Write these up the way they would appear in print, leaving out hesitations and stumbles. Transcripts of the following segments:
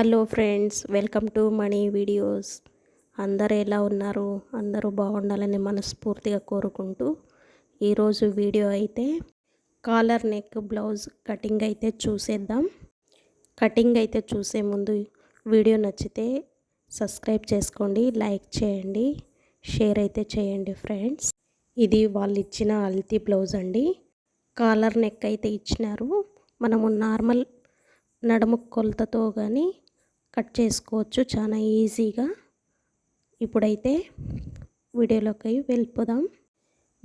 Hello friends, welcome to money videos. అందరూ ఎలా ఉన్నారు? అందరూ బాగుండాలని మనస్ఫూర్తిగా కోరుకుంటూ ఈరోజు వీడియో అయితే కాలర్ నెక్ బ్లౌజ్ కటింగ్ అయితే చూసేద్దాం. కటింగ్ అయితే చూసే ముందు వీడియో నచ్చితే సబ్స్క్రైబ్ చేసుకోండి, లైక్ చేయండి, షేర్ అయితే చేయండి ఫ్రెండ్స్. ఇది వాళ్ళు ఇచ్చిన అల్తీ బ్లౌజ్ అండి. కాలర్ నెక్ అయితే ఇచ్చినారు. మనము నార్మల్ నడుము కొలతతో కానీ కట్ చేసుకోవచ్చు చాలా ఈజీగా. ఇప్పుడైతే వీడియోలోకి వెళ్ళిపోదాం.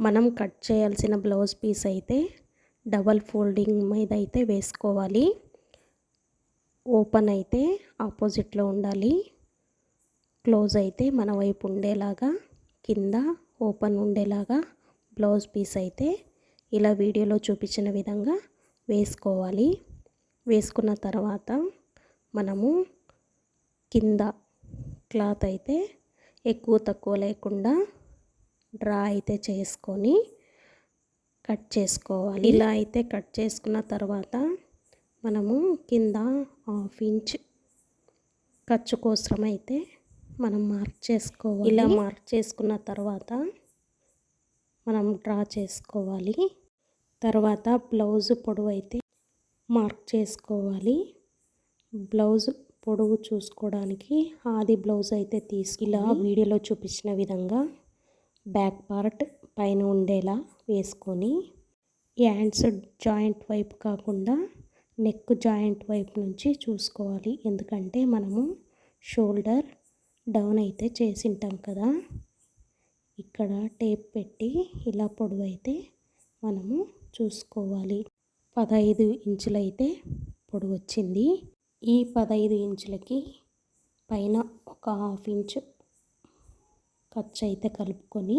మనం కట్ చేయాల్సిన బ్లౌజ్ పీస్ అయితే డబల్ ఫోల్డింగ్ మీద అయితే వేసుకోవాలి. ఓపెన్ అయితే ఆపోజిట్లో ఉండాలి, క్లోజ్ అయితే మన వైపు ఉండేలాగా, కింద ఓపెన్ ఉండేలాగా బ్లౌజ్ పీస్ అయితే ఇలా వీడియోలో చూపించిన విధంగా వేసుకోవాలి. వేసుకున్న తర్వాత మనము కింద క్లాత్ అయితే ఎక్కువ తక్కువ లేకుండా డ్రా అయితే చేసుకొని కట్ చేసుకోవాలి. ఇలా అయితే కట్ చేసుకున్న తర్వాత మనము కింద 1/2 ఇంచ్ ఖర్చు కోసం అయితే మనం మార్క్ చేసుకోవాలి. ఇలా మార్క్ చేసుకున్న తర్వాత మనం డ్రా చేసుకోవాలి. తర్వాత బ్లౌజ్ పొడవు అయితే మార్క్ చేసుకోవాలి. బ్లౌజ్ పొడవు చూసుకోవడానికి ఆది బ్లౌజ్ అయితే ఇలా వీడియోలో చూపించిన విధంగా బ్యాక్ పార్ట్ పైన ఉండేలా వేసుకొని హ్యాండ్స్ జాయింట్ వైపు కాకుండా నెక్ జాయింట్ వైపు నుంచి చూసుకోవాలి. ఎందుకంటే మనము షోల్డర్ డౌన్ అయితే చేసింటాం కదా. ఇక్కడ టేప్ పెట్టి ఇలా పొడవు అయితే మనము చూసుకోవాలి. 15 ఇంచులు అయితే పొడవు వచ్చింది. ఈ 15 ఇంచులకి పైన ఒక 1/2 ఇంచు ఖర్చు అయితే కలుపుకొని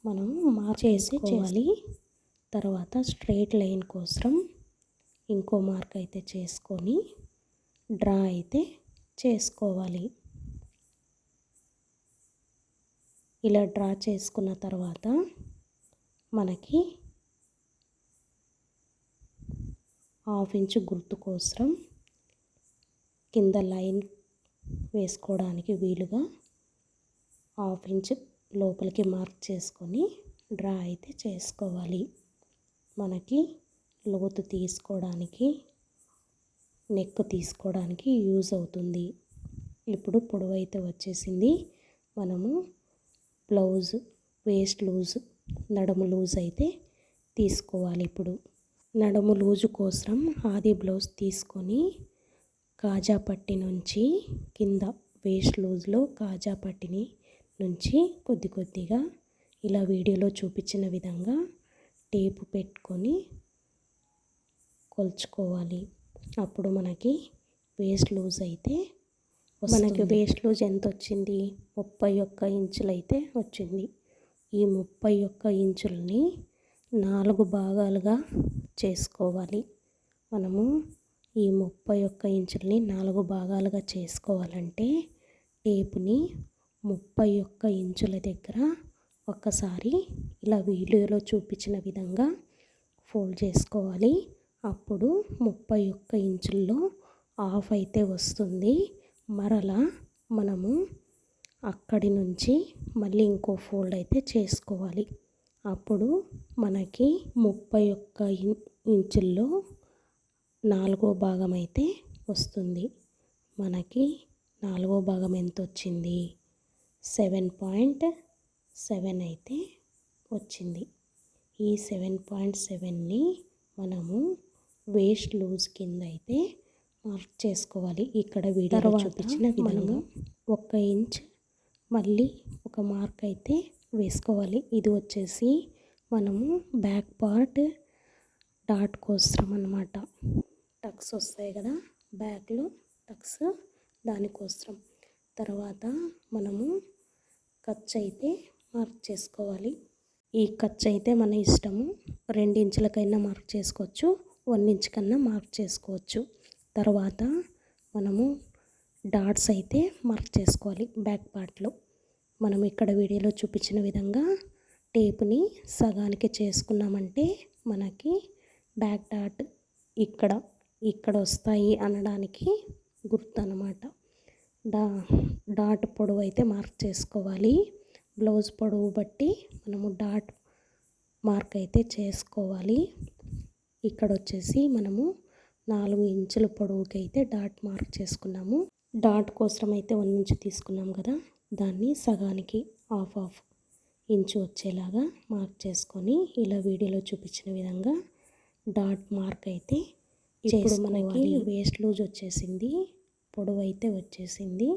మనం మార్క్ చేసుకోవాలి. తర్వాత స్ట్రైట్ లైన్ కోసం ఇంకో మార్క్ అయితే చేసుకొని డ్రా అయితే చేసుకోవాలి. ఇలా డ్రా చేసుకున్న తర్వాత మనకి 1/2 ఇంచు గుర్తు కోసం కింద లైన్ వేసుకోవడానికి వీలుగా 1/2 ఇంచ్ లోపలికి మార్క్ చేసుకొని డ్రా అయితే చేసుకోవాలి. మనకి లోతు తీసుకోవడానికి, నెక్ తీసుకోవడానికి యూజ్ అవుతుంది. ఇప్పుడు పొడవు అయితే వచ్చేసింది. మనము బ్లౌజ్ వేస్ట్ లూజ్, నడుము లూజ్ అయితే తీసుకోవాలి. ఇప్పుడు నడుము లూజు కోసం ఆది బ్లౌజ్ తీసుకొని కాజా పట్టి నుంచి కింద వేస్ట్ లూజ్లో కాజా పట్టిని నుంచి కొద్ది కొద్దిగా ఇలా వీడియోలో చూపించిన విధంగా టేపు పెట్టుకొని కొలుచుకోవాలి. అప్పుడు మనకి వేస్ట్ లూజ్ అయితే మనకి వేస్ట్ లూజ్ ఎంత వచ్చింది? 31 ఇంచులు అయితే వచ్చింది. ఈ 31 ఇంచులని 4 భాగాలుగా చేసుకోవాలి. మనము ఈ 31 ఇంచులని 4 భాగాలుగా చేసుకోవాలంటే టేపుని 31 ఇంచుల దగ్గర ఒక్కసారి ఇలా వీడియోలో చూపించిన విధంగా ఫోల్డ్ చేసుకోవాలి. అప్పుడు 31 ఇంచుల్లో హాఫ్ అయితే వస్తుంది. మరలా మనము అక్కడి నుంచి మళ్ళీ ఇంకో ఫోల్డ్ అయితే చేసుకోవాలి. అప్పుడు మనకి 31 ఇంచుల్లో 4వ భాగం అయితే వస్తుంది. మనకి 4వ భాగం ఎంత వచ్చింది? 7.7 అయితే వచ్చింది. ఈ 7.7ని మనము వేస్ట్ లూజ్ కింద అయితే మార్క్ చేసుకోవాలి. ఇక్కడ వీడియోలో చూపించిన మనము 1 ఇంచ్ మళ్ళీ ఒక మార్క్ అయితే వేసుకోవాలి. ఇది వచ్చేసి మనము బ్యాక్ పార్ట్ డాట్ కోసం అన్నమాట. టక్స్ వస్తాయి కదా బ్యాక్లో, టక్స్ దానికోసం. తర్వాత మనము ఖర్చు అయితే మార్క్ చేసుకోవాలి. ఈ ఖర్చు అయితే మన ఇష్టము. 2 ఇంచులకైనా మార్క్ చేసుకోవచ్చు, 1 ఇంచ్ కన్నా మార్క్ చేసుకోవచ్చు. తర్వాత మనము డాట్స్ అయితే మార్క్ చేసుకోవాలి బ్యాక్ పార్ట్లో. మనం ఇక్కడ వీడియోలో చూపించిన విధంగా టేపుని సగానికి చేసుకున్నామంటే మనకి బ్యాక్ డాట్ ఇక్కడ వస్తాయి అనడానికి గుర్తు అన్నమాట. డాట్ పొడవు అయితే మార్క్ చేసుకోవాలి. బ్లౌజ్ పొడవు బట్టి మనము డాట్ మార్క్ అయితే చేసుకోవాలి. ఇక్కడ వచ్చేసి మనము 4 ఇంచుల పొడవుకి అయితే డాట్ మార్క్ చేసుకున్నాము. డాట్ కోసం అయితే 1 ఇంచు తీసుకున్నాం కదా, దాన్ని సగానికి హాఫ్ ఇంచు వచ్చేలాగా మార్క్ చేసుకొని ఇలా వీడియోలో చూపించిన విధంగా డాట్ మార్క్ అయితే ఇప్పుడు మనకి వేస్ట్ లూజ్ వచ్చేసింది, పొడవు అయితే వచ్చేసింది.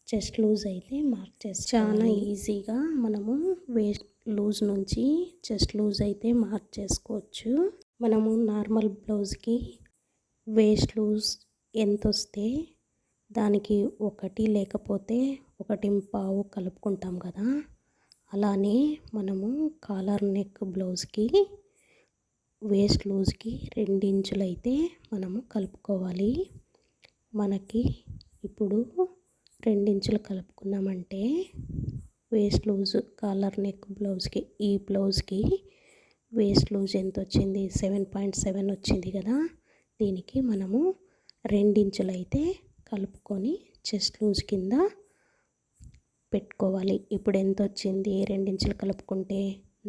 చెస్ట్ లూజ్ అయితే మార్క్ చేసి చాలా ఈజీగా మనము వేస్ట్ లూజ్ నుంచి చెస్ట్ లూజ్ అయితే మార్క్ చేసుకోవచ్చు. మనము నార్మల్ బ్లౌజ్కి వేస్ట్ లూజ్ ఎంత వస్తే దానికి 1 లేకపోతే 1.25 కలుపుకుంటాం కదా, అలానే మనము కాలర్ నెక్ బ్లౌజ్కి వేస్ట్ లూజ్కి 2 ఇంచులు అయితే మనము కలుపుకోవాలి. మనకి ఇప్పుడు 2 ఇంచులు కలుపుకున్నామంటే వేస్ట్ లూజ్ కాలర్ నెక్ బ్లౌజ్కి, ఈ బ్లౌజ్కి వేస్ట్ లూజ్ ఎంత వచ్చింది, 7.7 వచ్చింది కదా, దీనికి మనము 2 ఇంచులు అయితే కలుపుకొని చెస్ట్ లూజ్ కింద పెట్టుకోవాలి. ఇప్పుడు ఎంత వచ్చింది, 2 ఇంచులు కలుపుకుంటే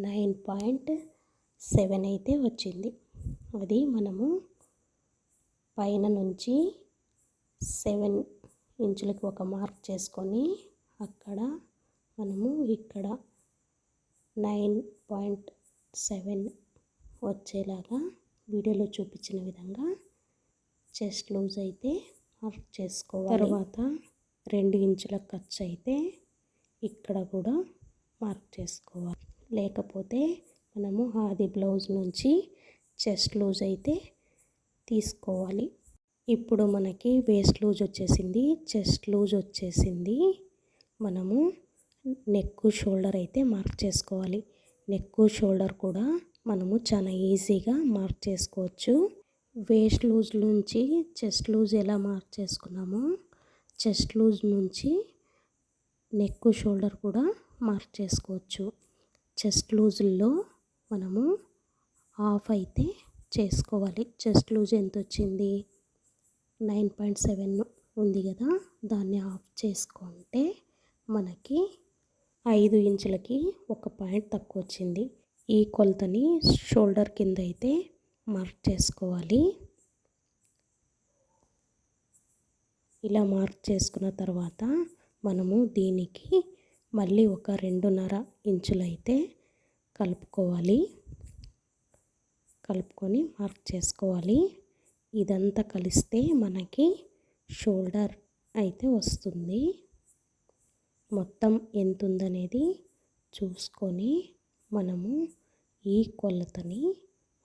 9.7 అయితే వచ్చింది. అది మనము పైన నుంచి 7 ఇంచులకి ఒక మార్క్ చేసుకొని అక్కడ మనము ఇక్కడ 9.7 వచ్చేలాగా వీడియోలో చూపించిన విధంగా చెస్ట్ లూజ్ అయితే మార్క్ చేసుకోవాలి. తర్వాత 2 ఇంచుల ఖర్చు అయితే ఇక్కడ కూడా మార్క్ చేసుకోవాలి. లేకపోతే మనము ఆది బ్లౌజ్ నుంచి చెస్ట్ లూజ్ అయితే తీసుకోవాలి. ఇప్పుడు మనకి వేస్ట్ లూజ్ వచ్చేసింది, చెస్ట్ లూజ్ వచ్చేసింది. మనము నెక్ షోల్డర్ అయితే మార్క్ చేసుకోవాలి. నెక్ షోల్డర్ కూడా మనము చాలా ఈజీగా మార్క్ చేసుకోవచ్చు. వేస్ట్ లూజ్ నుంచి చెస్ట్ లూజ్ ఎలా మార్క్ చేసుకున్నామో చెస్ట్ లూజ్ నుంచి నెక్ షోల్డర్ కూడా మార్క్ చేసుకోవచ్చు. చెస్ట్ లూజుల్లో మనము హాఫ్ అయితే చేసుకోవాలి. చెస్ట్ లూజ్ ఎంత వచ్చింది, 9.7 ఉంది కదా, దాన్ని హాఫ్ చేసుకుంటే మనకి 5 ఇంచులకి 1 పాయింట్ తక్కువ వచ్చింది. ఈ కొలతని షోల్డర్ కింద అయితే మార్క్ చేసుకోవాలి. ఇలా మార్క్ చేసుకున్న తర్వాత మనము దీనికి మళ్ళీ ఒక 2.5 ఇంచులు అయితే కలుపుకొని మార్క్ చేసుకోవాలి. ఇదంతా కలిస్తే మనకి షోల్డర్ అయితే వస్తుంది. మొత్తం ఎంత ఉందనేది చూసుకొని మనము ఈ కొలతని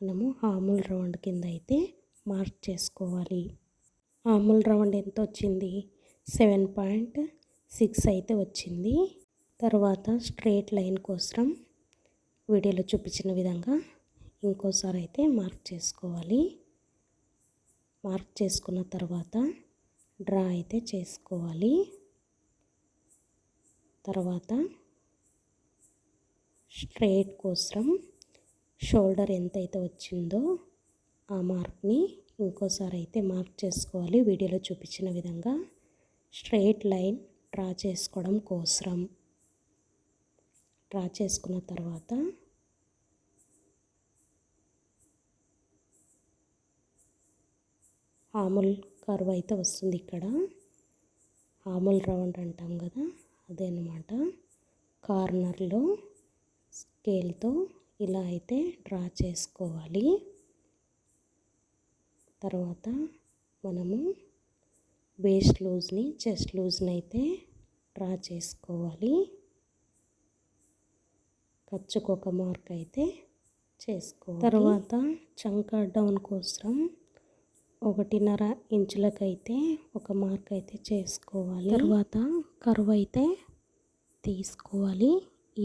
మనము ఆర్మ్ రౌండ్ కింద అయితే మార్క్ చేసుకోవాలి. ఆర్మ్ రౌండ్ ఎంత వచ్చింది, 7.6 అయితే వచ్చింది. తర్వాత స్ట్రైట్ లైన్ కోసం వీడియోలో చూపించిన విధంగా ఇంకోసారి అయితే మార్క్ చేసుకోవాలి. మార్క్ చేసుకున్న తర్వాత డ్రా అయితే చేసుకోవాలి. తర్వాత స్ట్రైట్ కోసం షోల్డర్ ఎంతైతే వచ్చిందో ఆ మార్క్ని ఇంకోసారి అయితే మార్క్ చేసుకోవాలి. వీడియోలో చూపించిన విధంగా స్ట్రైట్ లైన్ డ్రా చేసుకోవడం కోసం డ్రా చేసుకున్న తర్వాత ఆర్మ్ కర్వ్ అయితే వస్తుంది. ఇక్కడ ఆర్మ్ రౌండ్ అంటాం కదా, అదే అన్నమాట. కార్నర్లో స్కేల్తో ఇలా అయితే డ్రా చేసుకోవాలి. తర్వాత మనము వేస్ట్ లూజ్ని చెస్ట్ లూజ్ని అయితే డ్రా చేసుకోవాలి. ఖర్చుకు ఒక మార్క్ అయితే చేసుకోవాలి. తర్వాత చంక డౌన్ కోసం 1.5 ఇంచులకైతే ఒక మార్క్ అయితే చేసుకోవాలి. తర్వాత కర్వ్ అయితే తీసుకోవాలి.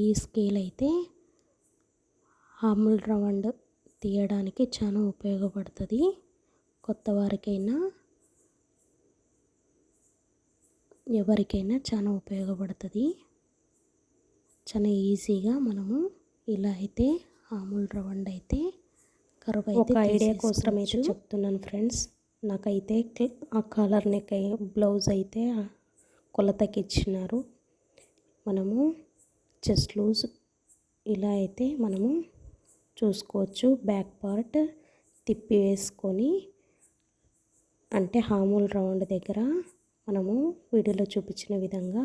ఈ స్కేల్ అయితే ఆర్మ్ రౌండ్ తీయడానికి చాలా ఉపయోగపడుతుంది. కొత్త వారికైనా ఎవరికైనా చాలా ఉపయోగపడుతుంది. చాలా ఈజీగా మనము ఇలా అయితే ఆర్మ్ రౌండ్ అయితే కర్వ్ అయితే ఒక ఐడియా కోసం అయితే చెప్తున్నాను ఫ్రెండ్స్. నాకైతే ఆ కాలర్ నెక్ బ్లౌజ్ అయితే కొలతకి ఇచ్చినారు. మనము చెస్ట్ లూజ్ ఇలా అయితే మనము చూసుకోవచ్చు. బ్యాక్ పార్ట్ తిప్పి వేసుకొని అంటే హామూల్ రౌండ్ దగ్గర మనము వీడియోలో చూపించిన విధంగా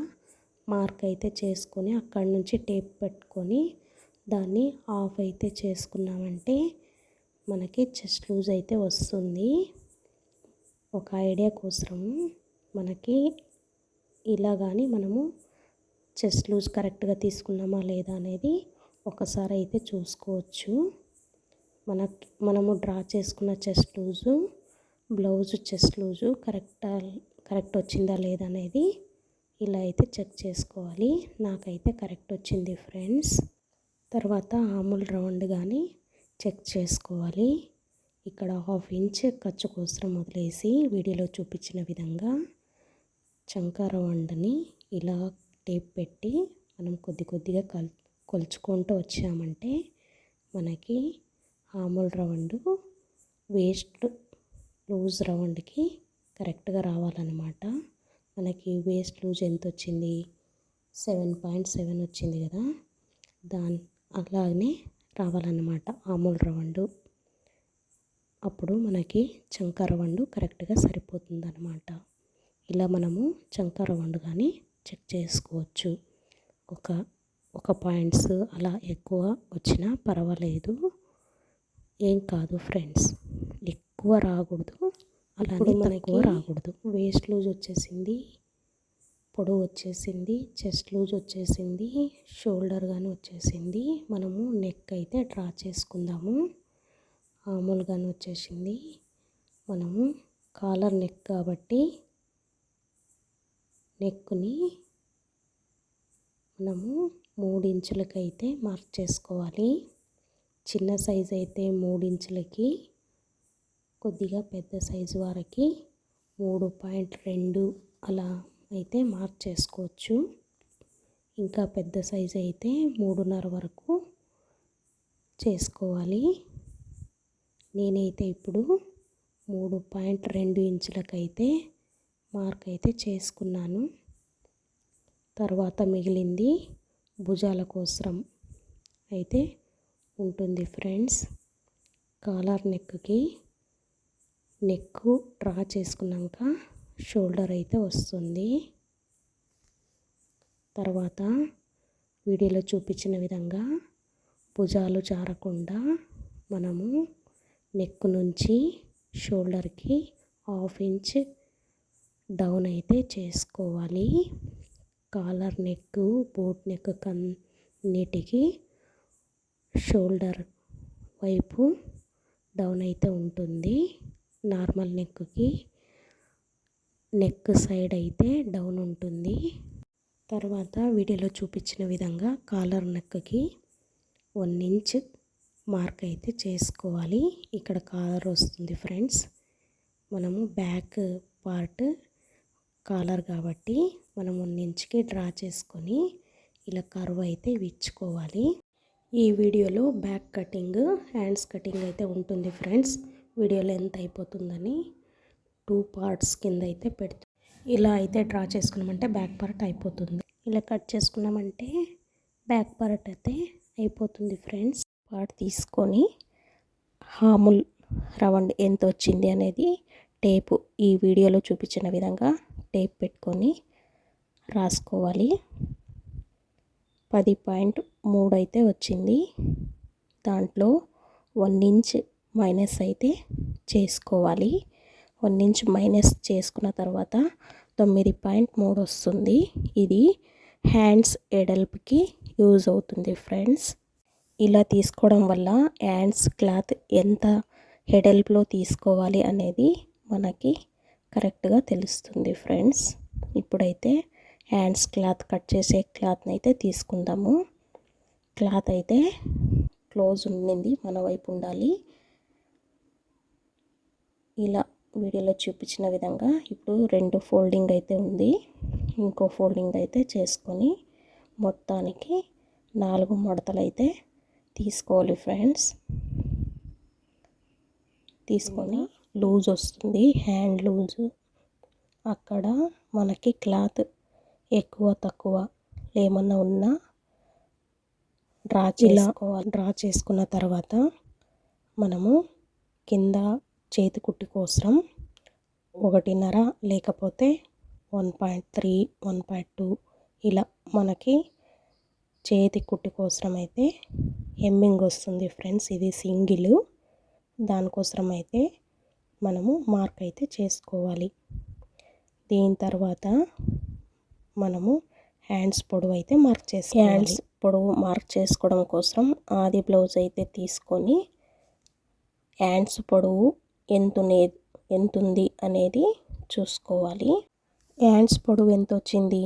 మార్క్ అయితే చేసుకొని అక్కడి నుంచి టేప్ పెట్టుకొని దాన్ని ఆఫ్ అయితే చేసుకున్నామంటే మనకి చెస్ట్ లూజ్ అయితే వస్తుంది. ఒక ఐడియా కోసము మనకి ఇలా కానీ మనము చెస్ట్ లూజ్ కరెక్ట్గా తీసుకున్నామా లేదా అనేది ఒకసారి అయితే చూసుకోవచ్చు. మనము డ్రా చేసుకున్న chest loose blouse chest loose correct వచ్చిందా లేదా అనేది ఇలా అయితే చెక్ చేసుకోవాలి. నాకైతే కరెక్ట్ వచ్చింది ఫ్రెండ్స్. తర్వాత ఆముల్ రౌండ్ కానీ చెక్ చేసుకోవాలి. ఇక్కడ 1/2 ఇంచ్ ఖర్చు కోసం వదిలేసి వీడియోలో చూపించిన విధంగా చంకా రౌండ్ని ఇలా టేప్ పెట్టి మనం కొద్దిగా కొలుచుకుంటూ వచ్చామంటే మనకి ఆముల్ రౌండ్ వేస్ట్ లూజ్ రౌండ్కి కరెక్ట్గా రావాలన్నమాట. మనకి వేస్ట్ లూజ్ ఎంత వచ్చింది, 7.7 వచ్చింది కదా, అలాగనే రావాలన్నమాట ఆముల్ రౌండ్. అప్పుడు మనకి చంకా రౌండ్ కరెక్ట్గా సరిపోతుందన్నమాట. ఇలా మనము చంకా రౌండ్ కానీ చెక్ చేసుకోవచ్చు. ఒక పాయింట్స్ అలా ఎక్కువ వచ్చినా పర్వాలేదు, ఏం కాదు ఫ్రెండ్స్. ఎక్కువ రాకూడదు, అలానే తక్కువ రాకూడదు. వేస్ట్ లూజ్ వచ్చేసింది, పొడవు వచ్చేసింది, చెస్ట్ లూజ్ వచ్చేసింది, షోల్డర్ కానీ వచ్చేసింది. మనము నెక్ అయితే డ్రా చేసుకుందాము. మామూలుగానే వచ్చేసింది. మనము కాలర్ నెక్ కాబట్టి నెక్ని మనము 3 ఇంచులకైతే మార్క్ చేసుకోవాలి. చిన్న సైజు అయితే 3 ఇంచులకి, కొద్దిగా పెద్ద సైజు వారికి 3.2 అలా అయితే మార్క్ చేసుకోవచ్చు. ఇంకా పెద్ద సైజు అయితే 3.5 వరకు చేసుకోవాలి. నేనైతే ఇప్పుడు 3.2 ఇంచులకైతే మార్క్ అయితే చేసుకున్నాను. తర్వాత మిగిలింది భుజాల కోసం అయితే ఉంటుంది ఫ్రెండ్స్. కాలర్ నెక్కి నెక్ డ్రా చేసుకున్నాక షోల్డర్ అయితే వస్తుంది. తర్వాత వీడియోలో చూపించిన విధంగా భుజాలు జారకుండా మనము నెక్ నుంచి షోల్డర్కి 1/2 ఇంచ్ డౌన్ అయితే చేసుకోవాలి. కాలర్ నెక్, బోట్ నెక్ కన్నిటికి షోల్డర్ వైపు డౌన్ అయితే ఉంటుంది. నార్మల్ నెక్కి నెక్ సైడ్ అయితే డౌన్ ఉంటుంది. తర్వాత వీడియోలో చూపించిన విధంగా కాలర్ నెక్కి 1 ఇంచ్ మార్క్ అయితే చేసుకోవాలి. ఇక్కడ కాలర్ వస్తుంది ఫ్రెండ్స్. మనము బ్యాక్ పార్ట్ కాలర్ కాబట్టి మనం 1 ఇంచ్కి డ్రా చేసుకొని ఇలా కర్వ్ అయితే విచ్చుకోవాలి. ఈ వీడియోలో బ్యాక్ కటింగ్, హ్యాండ్స్ కటింగ్ అయితే ఉంటుంది ఫ్రెండ్స్. వీడియోలో ఎంత అయిపోతుందని 2 పార్ట్స్ కింద అయితే పెడుతుంది. ఇలా అయితే డ్రా చేసుకున్నామంటే బ్యాక్ పార్ట్ అయిపోతుంది. ఇలా కట్ చేసుకున్నామంటే బ్యాక్ పార్ట్ అయితే అయిపోతుంది ఫ్రెండ్స్. పార్ట్ తీసుకొని హాముల్ రౌండ్ ఎంత వచ్చింది అనేది టేపు ఈ వీడియోలో చూపించిన విధంగా టేప్ పెట్టుకొని రాసుకోవాలి. 10.3 అయితే వచ్చింది. దాంట్లో 1 ఇంచ్ మైనస్ అయితే చేసుకోవాలి. 1 ఇంచ్ మైనస్ చేసుకున్న తర్వాత 9.3 వస్తుంది. ఇది హ్యాండ్స్ ఎడల్పుకి యూజ్ అవుతుంది ఫ్రెండ్స్. ఇలా తీసుకోవడం వల్ల హ్యాండ్స్ క్లాత్ ఎంత ఎడల్పులో తీసుకోవాలి అనేది మనకి కరెక్ట్గా తెలుస్తుంది ఫ్రెండ్స్. ఇప్పుడైతే హ్యాండ్స్ క్లాత్ కట్ చేసే క్లాత్ని అయితే తీసుకుందాము. క్లాత్ అయితే క్లోజ్ ఉండింది, మన వైపు ఉండాలి. ఇలా వీడియోలో చూపించిన విధంగా ఇప్పుడు 2 ఫోల్డింగ్ అయితే ఉంది. ఇంకో ఫోల్డింగ్ అయితే చేసుకొని మొత్తానికి 4 మడతలు అయితే తీసుకోవాలి ఫ్రెండ్స్. తీసుకొని లూజ్ వస్తుంది, హ్యాండ్ లూజ్. అక్కడ మనకి క్లాత్ ఎక్కువ తక్కువ ఏమన్నా ఉన్నా డ్రా చేసుకున్న తర్వాత మనము కింద చేతి కుట్టు కోసం 1.5 లేకపోతే 1.3 1.2 ఇలా మనకి చేతి కుట్టు కోసం అయితే హెమ్మింగ్ వస్తుంది ఫ్రెండ్స్. ఇది సింగిల్, దానికోసం అయితే మనము మార్క్ అయితే చేసుకోవాలి. దీని తర్వాత మనము హ్యాండ్స్ పొడవు అయితే మార్క్ చేసుకోవాలి. హ్యాండ్స్ పొడవు మార్క్ చేసుకోవడం కోసం ఆది బ్లౌజ్ అయితే తీసుకొని హ్యాండ్స్ పొడవు ఎంతుంది అనేది చూసుకోవాలి. హ్యాండ్స్ పొడవు ఎంత వచ్చింది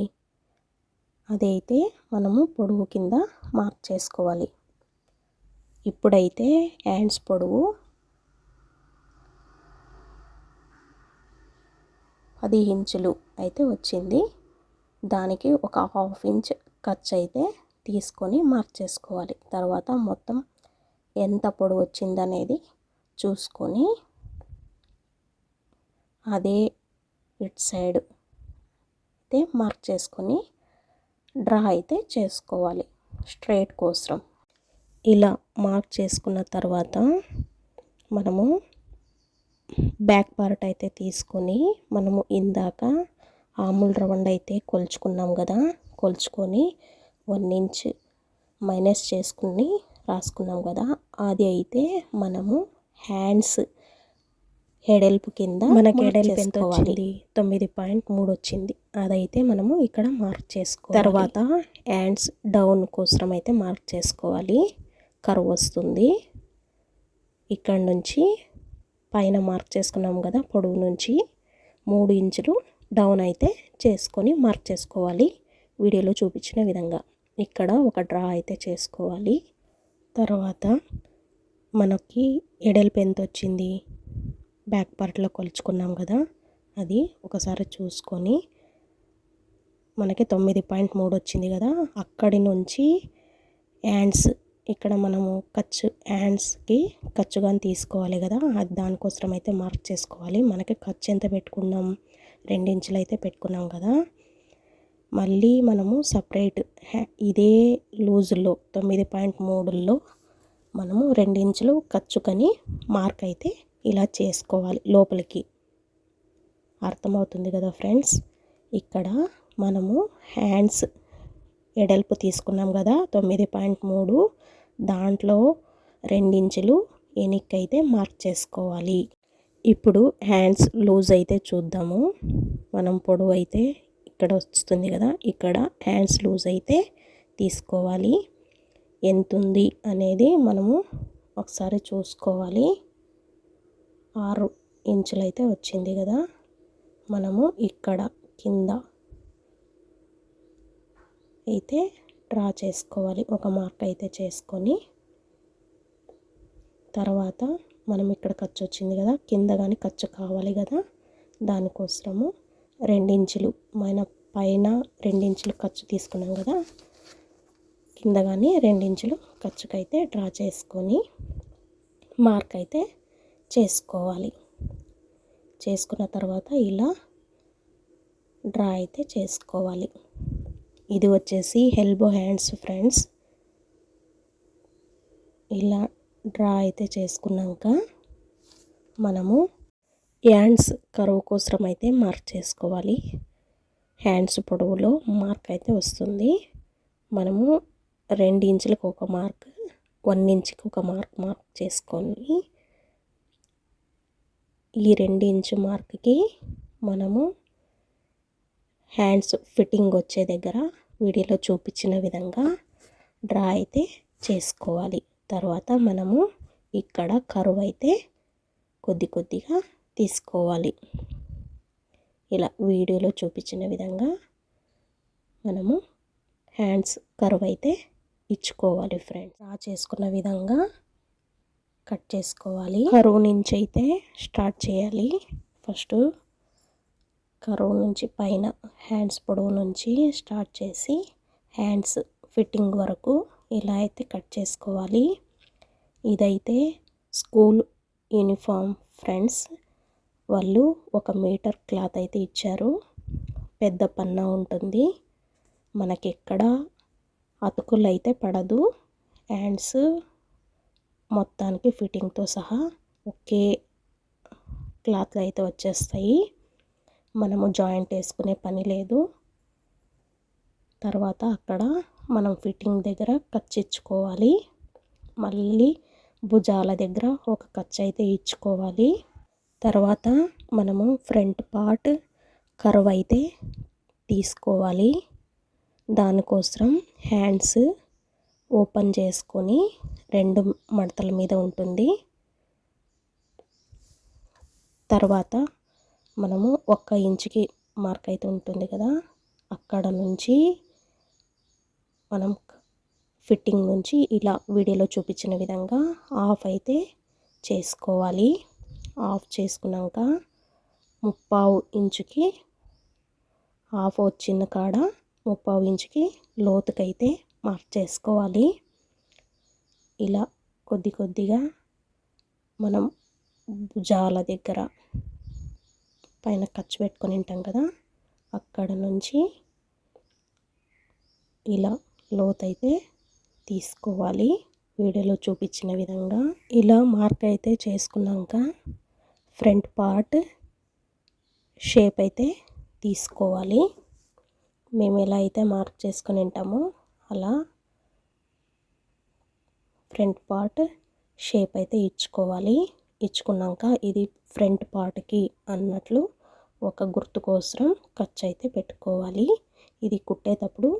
అదైతే మనము పొడవు కింద మార్క్ చేసుకోవాలి. ఇప్పుడైతే హ్యాండ్స్ పొడవు 10 ఇంచులు అయితే వచ్చింది. దానికి ఒక 1/2 ఇంచ్ ఖర్చు అయితే తీసుకొని మార్క్ చేసుకోవాలి. తర్వాత మొత్తం ఎంత పొడవు వచ్చిందనేది చూసుకొని అదే ఇటు సైడ్ అయితే మార్క్ చేసుకొని డ్రా అయితే చేసుకోవాలి స్ట్రైట్ కోసం. ఇలా మార్క్ చేసుకున్న తర్వాత మనము బ్యాక్ పార్ట్ అయితే తీసుకొని మనము ఇందాక ఆముల్ రౌండ్ అయితే కొలుచుకున్నాం కదా, కొలుచుకొని 1 ఇంచ్ మైనస్ చేసుకుని రాసుకున్నాం కదా, అది అయితే మనము హ్యాండ్స్ ఎడల్పు కింద మనకి ఎడల్పు ఎంత వచ్చింది 9.3 వచ్చింది. అదైతే మనము ఇక్కడ మార్క్ చేసుకోవాలి. తర్వాత హ్యాండ్స్ డౌన్ కోసం అయితే మార్క్ చేసుకోవాలి. కర్వ్ వస్తుంది. ఇక్కడ నుంచి పైన మార్క్ చేసుకున్నాము కదా, పొడవు నుంచి 3 ఇంచులు డౌన్ అయితే చేసుకొని మార్క్ చేసుకోవాలి. వీడియోలో చూపించిన విధంగా ఇక్కడ ఒక డ్రా అయితే చేసుకోవాలి. తర్వాత మనకి ఎడల్పు ఎంత వచ్చింది బ్యాక్ పార్ట్లో కొలుచుకున్నాం కదా, అది ఒకసారి చూసుకొని మనకి 9.3 వచ్చింది కదా, అక్కడి నుంచి హ్యాండ్స్ ఇక్కడ మనము హ్యాండ్స్కి ఖర్చుగాని తీసుకోవాలి కదా, అది దానికోసం అయితే మార్క్ చేసుకోవాలి. మనకి ఖర్చు ఎంత పెట్టుకున్నాం 2 ఇంచులు అయితే పెట్టుకున్నాం కదా, మళ్ళీ మనము సపరేట్ ఇదే లూజులో 9.3లో మనము 2 ఇంచులు ఖర్చుకని మార్క్ అయితే ఇలా చేసుకోవాలి లోపలికి. అర్థమవుతుంది కదా ఫ్రెండ్స్. ఇక్కడ మనము హ్యాండ్స్ ఎడల్పు తీసుకున్నాం కదా 9.3, దాంట్లో 2 ఇంచులు ఎనిక్కైతే మార్క్ చేసుకోవాలి. ఇప్పుడు హ్యాండ్స్ లూజ్ అయితే చూద్దాము. మనం పొడవు అయితే ఇక్కడ వస్తుంది కదా, ఇక్కడ హ్యాండ్స్ లూజ్ అయితే తీసుకోవాలి. ఎంత ఉంది అనేది మనము ఒకసారి చూసుకోవాలి. 6 ఇంచులు అయితే వచ్చింది కదా, మనము ఇక్కడ కింద అయితే డ్రా చేసుకోవాలి. ఒక మార్క్ అయితే చేసుకొని తర్వాత మనం ఇక్కడ ఖర్చు వచ్చింది కదా, కింద కానీ ఖర్చు కావాలి కదా, దానికోసము 2 ఇంచులు పైన 2 ఇంచులు ఖర్చు తీసుకున్నాం కదా, కింద కానీ 2 ఇంచులు ఖర్చుకైతే డ్రా చేసుకొని మార్క్ అయితే చేసుకోవాలి. చేసుకున్న తర్వాత ఇలా డ్రా అయితే చేసుకోవాలి. ఇది వచ్చేసి ఎల్బో హ్యాండ్స్ ఫ్రెండ్స్. ఇలా డ్రా అయితే చేసుకున్నాక మనము హ్యాండ్స్ కరువు కోసం అయితే మార్క్ చేసుకోవాలి. హ్యాండ్స్ పొడవులో మార్క్ అయితే వస్తుంది. మనము 2 ఇంచులకు ఒక మార్క్, 1 ఇంచుకి ఒక మార్క్ చేసుకొని ఈ 2 ఇంచు మార్క్కి మనము హ్యాండ్స్ ఫిట్టింగ్ వచ్చే దగ్గర వీడియోలో చూపించిన విధంగా డ్రా అయితే చేసుకోవాలి. తర్వాత మనము ఇక్కడ కరువు అయితే కొద్దిగా తీసుకోవాలి. ఇలా వీడియోలో చూపించిన విధంగా మనము హ్యాండ్స్ కరువు అయితే ఇచ్చుకోవాలి ఫ్రెండ్స్. డ్రా చేసుకున్న విధంగా కట్ చేసుకోవాలి. కరువు నుంచి అయితే స్టార్ట్ చేయాలి. ఫస్ట్ కరువు నుంచి పైన హ్యాండ్స్ పొడవు నుంచి స్టార్ట్ చేసి హ్యాండ్స్ ఫిట్టింగ్ వరకు ఇలా అయితే కట్ చేసుకోవాలి. ఇదైతే స్కూల్ యూనిఫామ్ ఫ్రెండ్స్. వాళ్ళు 1 మీటర్ క్లాత్ అయితే ఇచ్చారు. పెద్ద పన్నా ఉంటుంది, మనకి ఎక్కడ అతుకులు అయితే పడదు. హ్యాండ్స్ మొత్తానికి ఫిట్టింగ్తో సహా ఒకే క్లాత్ అయితే వచ్చేస్తాయి. మనము జాయింట్ వేసుకునే పని లేదు. తర్వాత అక్కడ మనం ఫిట్టింగ్ దగ్గర ఖర్చు ఇచ్చుకోవాలి. మళ్ళీ భుజాల దగ్గర ఒక ఖర్చు అయితే ఇచ్చుకోవాలి. తర్వాత మనము ఫ్రంట్ పార్ట్ కర్వ్ అయితే తీసుకోవాలి. దానికోసం హ్యాండ్స్ ఓపెన్ చేసుకొని 2 మడతల మీద ఉంటుంది. తర్వాత మనము 1 ఇంచుకి మార్క్ అయితే ఉంటుంది కదా, అక్కడ నుంచి మనం ఫిట్టింగ్ నుంచి ఇలా వీడియోలో చూపించిన విధంగా హాఫ్ అయితే చేసుకోవాలి. హాఫ్ చేసుకున్నాక 3/4 ఇంచుకి హాఫ్ వచ్చిన కాడ 3/4 ఇంచుకి లోతుకైతే మార్క్ చేసుకోవాలి. ఇలా కొద్ది కొద్దిగా మనం భుజాల దగ్గర పైన ఖర్చు పెట్టుకొని ఉంటాం కదా, అక్కడ నుంచి ఇలా లోతైతే తీసుకోవాలి. వీడియోలో చూపించిన విధంగా ఇలా మార్క్ అయితే చేసుకున్నాక ఫ్రంట్ పార్ట్ షేప్ అయితే తీసుకోవాలి. మేము ఎలా అయితే మార్క్ చేసుకొని ఉంటామో అలా ఫ్రంట్ పార్ట్ షేప్ అయితే ఇచ్చుకోవాలి. ఇచ్చుకున్నాక ఇది ఫ్రంట్ పార్ట్కి అన్నట్లు ఒక గుర్తు కోసం ఖర్చు అయితే పెట్టుకోవాలి. ఇది కుట్టేటప్పుడు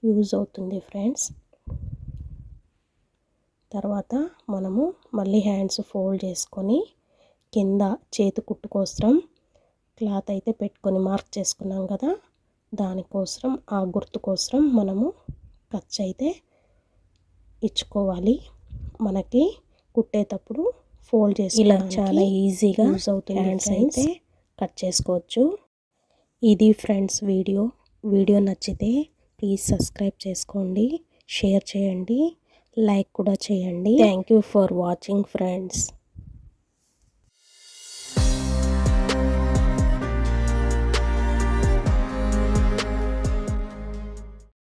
యూజ్ అవుతుంది ఫ్రెండ్స్. తర్వాత మనము మళ్ళీ హ్యాండ్స్ ఫోల్డ్ చేసుకొని కింద చేతి కుట్టు కోసం క్లాత్ అయితే పెట్టుకొని మార్క్ చేసుకున్నాం కదా, దానికోసం ఆ గుర్తు కోసం మనము ఖర్చు అయితే ఇచ్చుకోవాలి. మనకి కుట్టేటప్పుడు ఫోల్డ్ చేసి ఇలా చాలా ఈజీగా యూజ్ అవుతుంది. హ్యాండ్స్ అయితే కట్ చేసుకోవచ్చు. ఇది ఫ్రెండ్స్ వీడియో నచ్చితే ప్లీజ్ సబ్స్క్రైబ్ చేసుకోండి, షేర్ చేయండి, లైక్ కూడా చేయండి. Thank you for watching friends.